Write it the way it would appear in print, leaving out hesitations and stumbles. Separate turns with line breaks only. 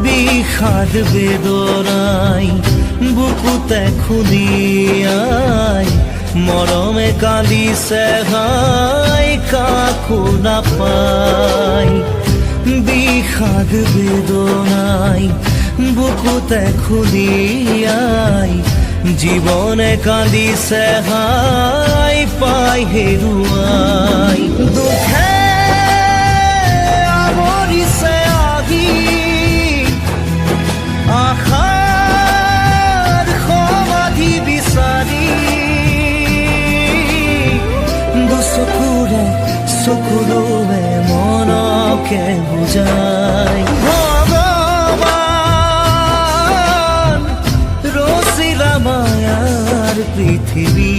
বিষাদ বেদনাই বুকুতে খুলিয়াই মৰমে কান্দিছে হাই কাকো নাপাই। বিষাদ বেদনাই বুকুতে খুলিয়াই জীবনে কান্দিছে হাই পাই হেৰুৱাই। দুখে আৱৰিছে আহি আশাৰ সমাধি বিচাৰি দুচকুৰে চকুৰে মনকে বুজাই। ভগৱান ৰচিলা মায়াৰ পৃথিৱী